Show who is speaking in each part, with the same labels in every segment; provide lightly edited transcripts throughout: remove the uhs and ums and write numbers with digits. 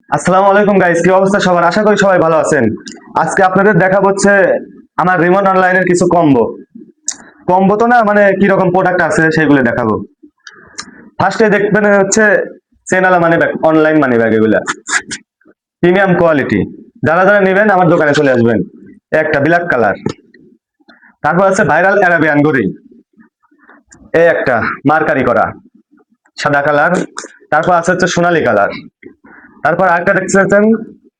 Speaker 1: আসসালামু আলাইকুম গাইস, কি অবস্থা সবার? আশা করি সবাই ভালো আছেন। আজকে আপনাদের দেখা হচ্ছে আমার রিমোট অনলাইনের কিছু কম্বো। কম্বো তো না, মানে কি রকম প্রোডাক্ট আছে সেগুলো দেখাবো। ফার্স্টে দেখবেন হচ্ছে চেনালা money bag, online money bag, এগুলা প্রিমিয়াম কোয়ালিটি। যারা যারা নেবেন আমার দোকানে চলে আসবেন। একটা ব্ল্যাক কালার, তারপর আছে ভাইরাল অ্যারাবিয়ান গরি, এই একটা মার্কারি করা সাদা কালার। তারপর আছে হচ্ছে সোনালী কালার। তারপর আরেকটা দেখতে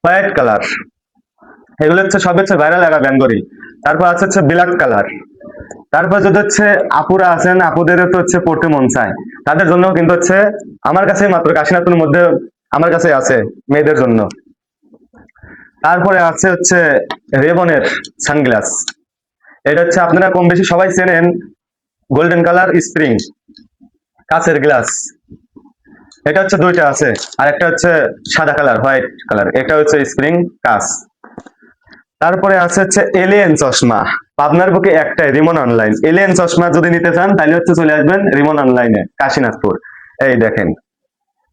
Speaker 1: হোয়াইট কালার। এগুলো হচ্ছে সব হচ্ছে ভাইরাল অ্যারাবিয়ান গরি। তারপর আছে হচ্ছে ব্ল্যাক কালার। তারপর যদি হচ্ছে আপুরা আছেন, আপুদেরও তো হচ্ছে পড়তে মন চায়, তাদের জন্য কিন্তু হচ্ছে আমার কাছে মাত্র কাশীনাথপুরের মধ্যে আমার কাছে আছে মেয়েদের জন্য। তারপরে আছে হচ্ছে রেবনের সানগ্লাস। এটা হচ্ছে আপনারা কম বেশি সবাই চেনেন, গোল্ডেন কালার স্প্রিং কাচের গ্লাস। এটা হচ্ছে দুইটা আছে, আর একটা হচ্ছে সাদা কালার হোয়াইট কালার, এটা হচ্ছে স্প্রিং কাচ। তারপরে আছে হচ্ছে এলিয়েন চশমা। পাবনার বুকে একটাই, রিমন অনলাইন। এলিয়েন চশমা যদি নিতে চান তাহলে হচ্ছে চলে আসবেন রিমন অনলাইনে, কাশীনাথপুর। এই দেখেন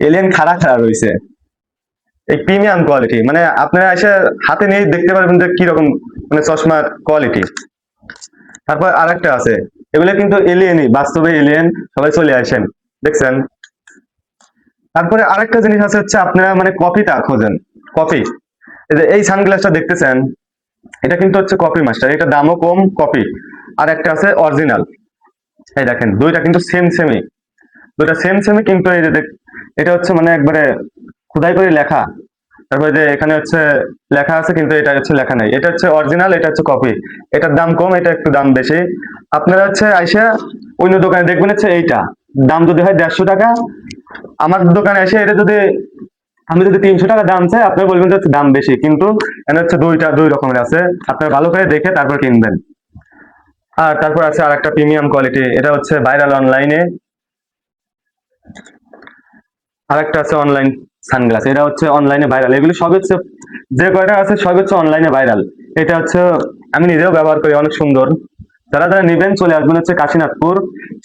Speaker 1: এলিয়েন খাড়া খাড়া রয়েছে, এই প্রিমিয়াম কোয়ালিটি, মানে আপনারা এসে হাতে নিয়ে দেখতে পারবেন যে কিরকম মানে চশমার কোয়ালিটি। তারপর আরেকটা আছে, এগুলো কিন্তু এলিয়েনই, বাস্তবে এলিয়েন। সবাই চলে আসেন, দেখছেন। তারপরে আরেকটা জিনিস আছে হচ্ছে আপনারা মানে কপিটা খোঁজেন, কপি। এই যে এই সানগ্লাসটা দেখতেছেন, এটা কিন্তু হচ্ছে কপি মাস্টার, এটা দামও কম, কপি। আর একটা আছে অরিজিনাল। এই দেখেন দুইটা কিন্তু সেম সেমই, দুইটা সেম সেমই, কিন্তু এই যে এটা হচ্ছে মানে একবারে খোদাই করে লেখা। তারপরে যে এখানে হচ্ছে লেখা আছে, কিন্তু এটা হচ্ছে লেখা নাই। এটা হচ্ছে অরিজিনাল, এটা হচ্ছে কপি। এটার দাম কম, এটা একটু দাম বেশি। আপনারা হচ্ছে আইসা অন্য দোকানে দেখবেন হচ্ছে এইটা দাম যদি হয় 150 টাকা, আমার দোকানে এসে এটা যদি আমি যদি 300 টাকা দাম চাই, আপনি বলবেন যে দাম বেশি, কিন্তু এখানে হচ্ছে দুই রকমের আছে। আপনারা ভালো করে দেখে তারপর কিনবেন। আর তারপর আছে আর একটা প্রিমিয়াম কোয়ালিটি, এটা হচ্ছে ভাইরাল অনলাইনে। আর একটা আছে অনলাইন সানগ্লাস, এটা হচ্ছে অনলাইনে ভাইরাল। এগুলো সব হচ্ছে যে কয়টা আছে সব হচ্ছে অনলাইনে ভাইরাল। এটা হচ্ছে আমি নিজেও ব্যবহার করি, অনেক সুন্দর। যারা যারা নিবেন চলে আসবেন হচ্ছে কাশীনাথপুর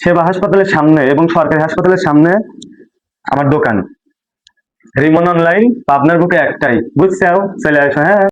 Speaker 1: সেবা হাসপাতালের সামনে এবং সরকারি হাসপাতালের সামনে আমার দোকান। রিমন অনলাইন, পাবনার বুকে একটাই, বুঝছো? চলে আসো, হ্যাঁ।